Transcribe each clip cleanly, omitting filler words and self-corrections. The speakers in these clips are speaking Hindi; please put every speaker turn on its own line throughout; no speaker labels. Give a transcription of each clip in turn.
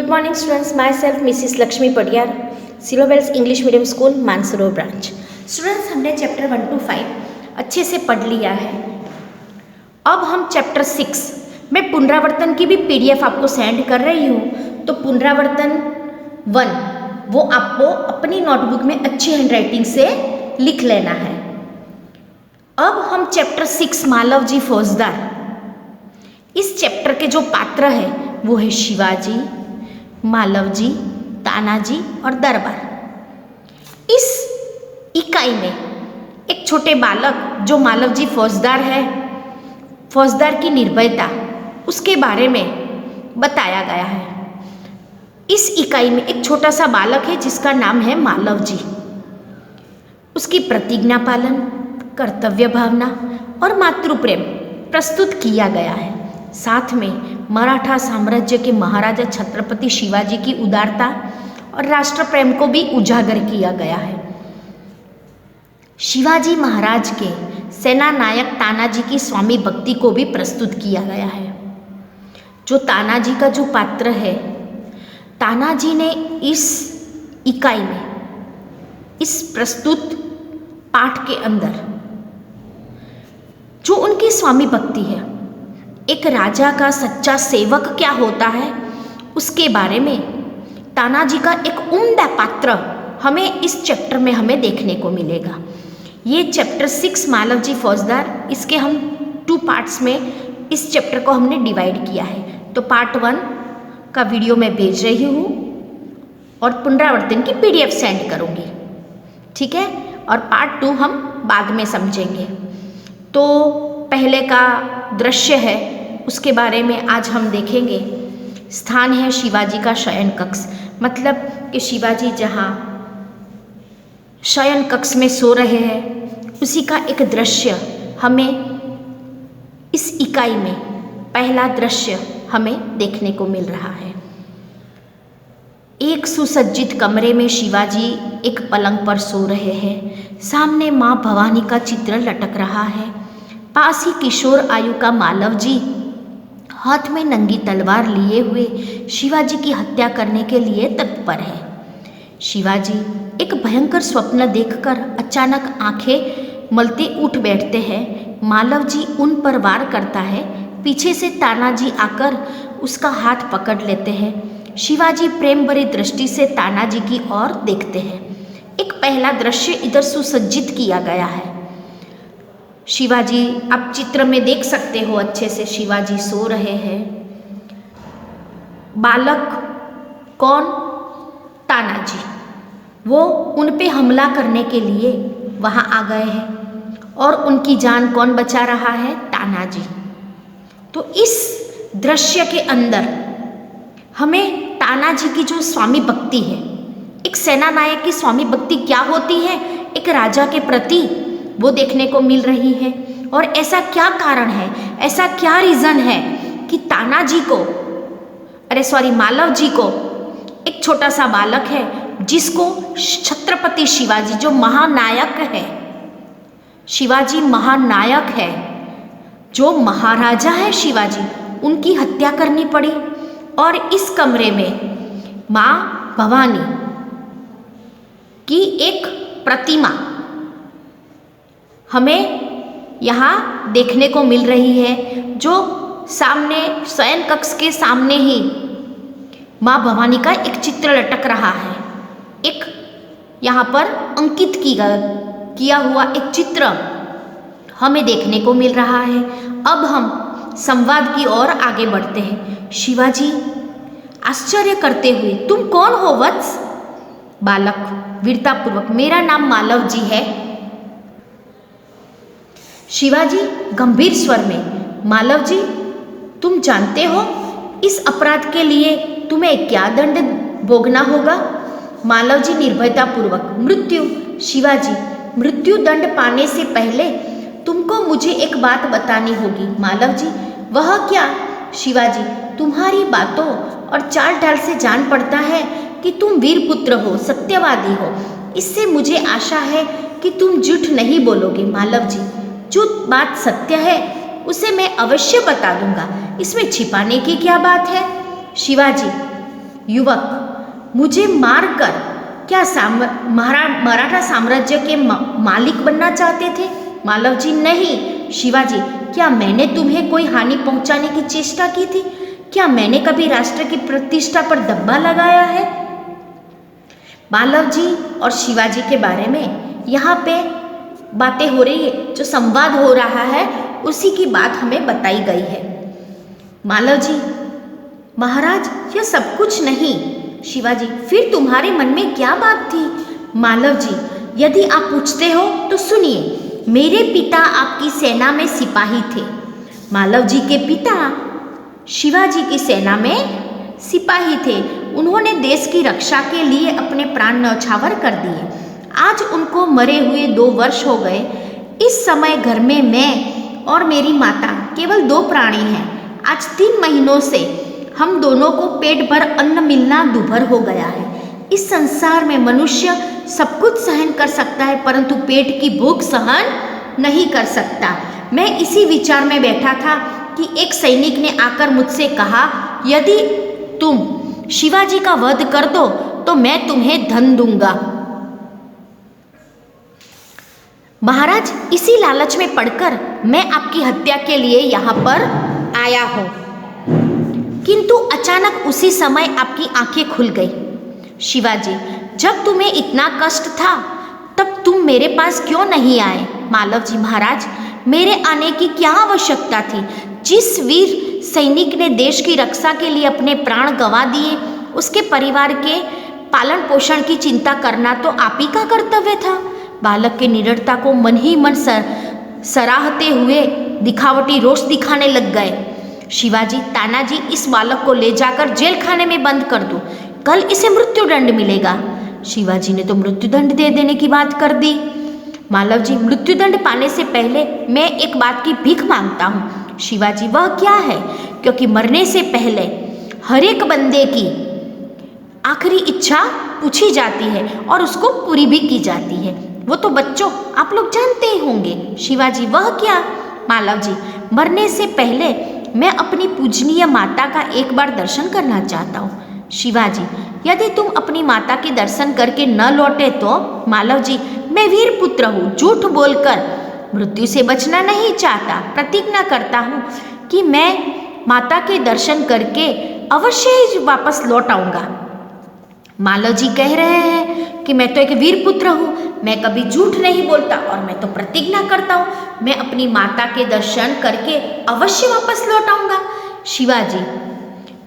Good morning students, myself Mrs. Lakshmi Padiyar, सिलोबेल्स English medium school Mansarovar branch. Students हमने चैप्टर 1 to 5 अच्छे से पढ़ लिया है। अब हम चैप्टर 6 में पुनरावर्तन की भी पीडीएफ आपको सेंड कर रही हूँ, तो पुनरावर्तन 1 वो आपको अपनी नोटबुक में अच्छी हैंडराइटिंग से लिख लेना है। अब हम चैप्टर 6 मालव जी फौजदार, इस चैप्टर के जो पात्र है वो है शिवाजी, मालव जी, तानाजी और दरबार। इस इकाई में एक छोटे बालक जो मालव जी फौजदार है, फौजदार की निर्भयता, उसके बारे में बताया गया है। इस इकाई में एक छोटा सा बालक है जिसका नाम है मालव जी। उसकी प्रतिज्ञा पालन, कर्तव्य भावना और मातृप्रेम प्रस्तुत किया गया है। साथ में मराठा साम्राज्य के महाराजा छत्रपति शिवाजी की उदारता और राष्ट्र प्रेम को भी उजागर किया गया है। शिवाजी महाराज के सेना नायक तानाजी की स्वामी भक्ति को भी प्रस्तुत किया गया है। जो तानाजी का जो पात्र है, तानाजी ने इस इकाई में, इस प्रस्तुत पाठ के अंदर जो उनकी स्वामी भक्ति है, एक राजा का सच्चा सेवक क्या होता है, उसके बारे में तानाजी का एक उम्दा पात्र हमें इस चैप्टर में हमें देखने को मिलेगा। ये चैप्टर 6 मालव जी फौजदार, इसके हम 2 पार्ट्स में इस चैप्टर को हमने डिवाइड किया है। तो पार्ट 1 का वीडियो मैं भेज रही हूँ और पुनरावर्तन की पीडीएफ सेंड करूँगी, ठीक है। और पार्ट 2 हम बाद में समझेंगे। तो पहले का दृश्य है, उसके बारे में आज हम देखेंगे। स्थान है शिवाजी का शयन कक्ष, मतलब कि शिवाजी जहाँ शयन कक्ष में सो रहे हैं, उसी का एक दृश्य हमें इस इकाई में पहला दृश्य हमें देखने को मिल रहा है। एक सुसज्जित कमरे में शिवाजी एक पलंग पर सो रहे हैं। सामने माँ भवानी का चित्र लटक रहा है। पास ही किशोर आयु का मालव जी हाथ में नंगी तलवार लिए हुए शिवाजी की हत्या करने के लिए तत्पर है। शिवाजी एक भयंकर स्वप्न देखकर अचानक आंखें मलते उठ बैठते हैं। मालव जी उन पर वार करता है। पीछे से तानाजी आकर उसका हाथ पकड़ लेते हैं। शिवाजी प्रेम भरी दृष्टि से तानाजी की ओर देखते हैं। एक पहला दृश्य इधर सुसज्जित किया गया है। शिवाजी आप चित्र में देख सकते हो अच्छे से, शिवाजी सो रहे हैं। बालक कौन? तानाजी, वो उन पे हमला करने के लिए वहाँ आ गए हैं और उनकी जान कौन बचा रहा है? तानाजी। तो इस दृश्य के अंदर हमें तानाजी की जो स्वामी भक्ति है, एक सेना नायक की स्वामी भक्ति क्या होती है एक राजा के प्रति, वो देखने को मिल रही है। और ऐसा क्या कारण है, ऐसा क्या रीज़न है कि तानाजी को, मालव जी को, एक छोटा सा बालक है जिसको छत्रपति शिवाजी जो महानायक है, शिवाजी महानायक है, जो महाराजा है शिवाजी, उनकी हत्या करनी पड़ी। और इस कमरे में माँ भवानी की एक प्रतिमा हमें यहाँ देखने को मिल रही है, जो सामने शयन कक्ष के सामने ही माँ भवानी का एक चित्र लटक रहा है। एक यहाँ पर अंकित किया हुआ एक चित्र हमें देखने को मिल रहा है। अब हम संवाद की ओर आगे बढ़ते हैं। शिवाजी आश्चर्य करते हुए, तुम कौन हो वत्स? बालक वीरतापूर्वक, मेरा नाम मालव जी है। शिवाजी गंभीर स्वर में, मालव जी तुम जानते हो इस अपराध के लिए तुम्हें क्या दंड भोगना होगा? मालव जी निर्भयतापूर्वक, मृत्यु। शिवाजी, मृत्यु दंड पाने से पहले तुमको मुझे एक बात बतानी होगी। मालव जी, वह क्या? शिवाजी, तुम्हारी बातों और चाल ढाल से जान पड़ता है कि तुम वीर पुत्र हो, सत्यवादी हो। इससे मुझे आशा है कि तुम झूठ नहीं बोलोगे। मालव जी, जो बात सत्य है उसे मैं अवश्य बता दूंगा, इसमें छिपाने की क्या बात है? शिवाजी, युवक, मुझे मारकर क्या मराठा साम्राज्य के मालिक बनना चाहते थे? मालव जी, नहीं। शिवाजी, क्या मैंने तुम्हें कोई हानि पहुंचाने की चेष्टा की थी? क्या मैंने कभी राष्ट्र की प्रतिष्ठा पर धब्बा लगाया है? मालव जी और शिवाजी के बारे में यहाँ पे बातें हो रही है, जो संवाद हो रहा है उसी की बात हमें बताई गई है। मालव जी, महाराज, यह सब कुछ नहीं। शिवाजी, फिर तुम्हारे मन में क्या बात थी? मालव जी, यदि आप पूछते हो तो सुनिए। मेरे पिता आपकी सेना में सिपाही थे। मालव जी के पिता शिवाजी की सेना में सिपाही थे। उन्होंने देश की रक्षा के लिए अपने प्राण न्यौछावर कर दिए। आज उनको मरे हुए 2 वर्ष हो गए। इस समय घर में मैं और मेरी माता केवल 2 प्राणी हैं। आज 3 महीनों से हम दोनों को पेट भर अन्न मिलना दुभर हो गया है। इस संसार में मनुष्य सब कुछ सहन कर सकता है, परंतु पेट की भूख सहन नहीं कर सकता। मैं इसी विचार में बैठा था कि एक सैनिक ने आकर मुझसे कहा, यदि तुम शिवाजी का वध कर दो तो मैं तुम्हें धन दूंगा। महाराज, इसी लालच में पड़कर मैं आपकी हत्या के लिए यहाँ पर आया हूँ। किंतु अचानक उसी समय आपकी आंखें खुल गई। शिवाजी, जब तुम्हें इतना कष्ट था तब तुम मेरे पास क्यों नहीं आए? मालव जी, महाराज, मेरे आने की क्या आवश्यकता थी? जिस वीर सैनिक ने देश की रक्षा के लिए अपने प्राण गंवा दिए, उसके परिवार के पालन पोषण की चिंता करना तो आप ही का कर्तव्य था। बालक की निडरता को मन ही मन सराहते हुए दिखावटी रोष दिखाने लग गए। शिवाजी, तानाजी, इस बालक को ले जाकर जेल खाने में बंद कर दो, कल इसे मृत्युदंड मिलेगा। शिवाजी ने तो मृत्युदंड दे देने की बात कर दी। मालव जी, मृत्युदंड पाने से पहले मैं एक बात की भीख मांगता हूँ। शिवाजी, वह क्या है? क्योंकि मरने से पहले हर एक बंदे की आखिरी इच्छा पूछी जाती है और उसको पूरी भी की जाती है। वो तो बच्चों आप लोग जानते ही होंगे। शिवाजी, वह क्या? मालव जी, मरने से पहले मैं अपनी पूजनीय माता का एक बार दर्शन करना चाहता हूँ। शिवाजी, यदि तुम अपनी माता के दर्शन करके न लौटे तो? मालव जी, मैं वीर पुत्र हूँ, झूठ बोलकर मृत्यु से बचना नहीं चाहता। प्रतिज्ञा करता हूँ कि मैं माता के दर्शन करके अवश्य ही वापस लौट आऊँगा। मालव जी कह रहे हैं कि मैं तो एक वीर पुत्र हूँ, मैं कभी झूठ नहीं बोलता और मैं तो प्रतिज्ञा करता हूँ मैं अपनी माता के दर्शन करके अवश्य वापस लौट आऊँगा। शिवाजी,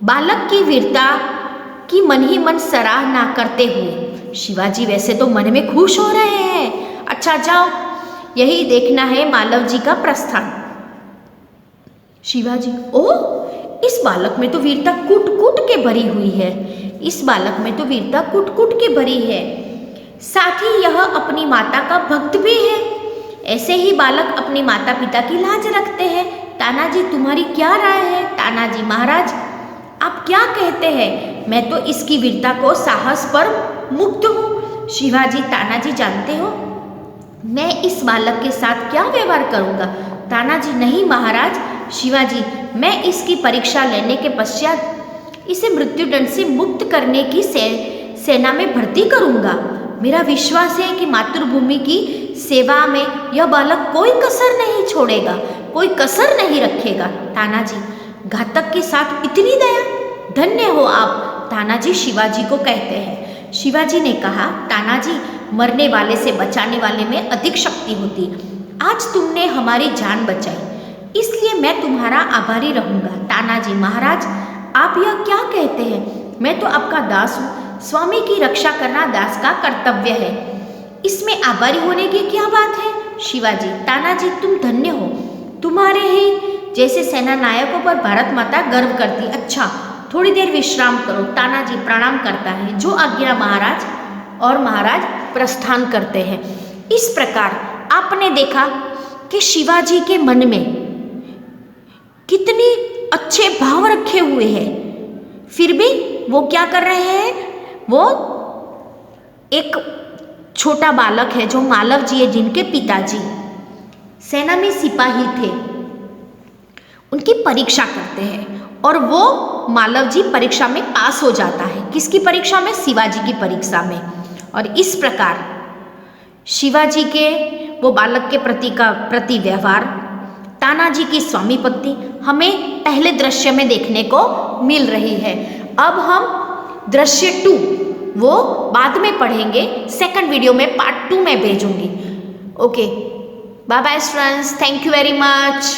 बालक की वीरता की मन ही मन सराहना करते हुए शिवाजी वैसे तो मन में खुश हो रहे हैं। अच्छा जाओ, यही देखना है मालव जी का प्रस्थान। शिवाजी, ओह, इस बालक में तो वीरता कूट कूट के भरी हुई है। इस बालक में तो वीरता कूट कूट के भरी है, साथ ही यह अपनी माता का भक्त भी है। ऐसे ही बालक अपने माता पिता की लाज रखते हैं। तानाजी, तुम्हारी क्या राय है? तानाजी, महाराज, आप क्या कहते हैं? मैं तो इसकी वीरता को साहस पर मुक्त हूँ। शिवाजी, तानाजी, जानते हो मैं इस बालक के साथ क्या व्यवहार करूँगा? तानाजी, नहीं महाराज। शिवाजी, मैं इसकी परीक्षा लेने के पश्चात इसे मृत्युदंड से मुक्त करने की सेना में भर्ती करूँगा। मेरा विश्वास है कि मातृभूमि की सेवा में यह बालक कोई कसर नहीं छोड़ेगा, कोई कसर नहीं रखेगा। तानाजी, घातक के साथ इतनी दया, धन्य हो आप। तानाजी शिवाजी को कहते हैं। शिवाजी ने कहा, तानाजी, मरने वाले से बचाने वाले में अधिक शक्ति होती। आज तुमने हमारी जान बचाई, इसलिए मैं तुम्हारा आभारी रहूँगा। तानाजी, महाराज, आप यह क्या कहते हैं? मैं तो आपका दास हूँ। स्वामी की रक्षा करना दास का कर्तव्य है, इसमें आभारी होने की क्या बात है? शिवाजी, तानाजी, तुम धन्य हो, तुम्हारे ही जैसे सेना नायकों पर भारत माता गर्व करती। अच्छा, थोड़ी देर विश्राम करो। तानाजी प्रणाम करता है। जो आज्ञा महाराज। और महाराज प्रस्थान करते हैं। इस प्रकार आपने देखा कि शिवाजी के मन में कितने अच्छे भाव रखे हुए हैं, फिर भी वो क्या कर रहे हैं? वो एक छोटा बालक है जो मालव जी है, जिनके पिताजी सेना में सिपाही थे, उनकी परीक्षा करते हैं और वो मालव जी परीक्षा में पास हो जाता है। किसकी परीक्षा में? शिवाजी की परीक्षा में। और इस प्रकार शिवाजी के वो बालक के प्रति व्यवहार, तानाजी की स्वामीपत्ति हमें पहले दृश्य में देखने को मिल रही है। अब हम दृश्य 2 वो बाद में पढ़ेंगे, सेकंड वीडियो में पार्ट 2 में भेजूंगी। Okay, bye bye students, thank you very much.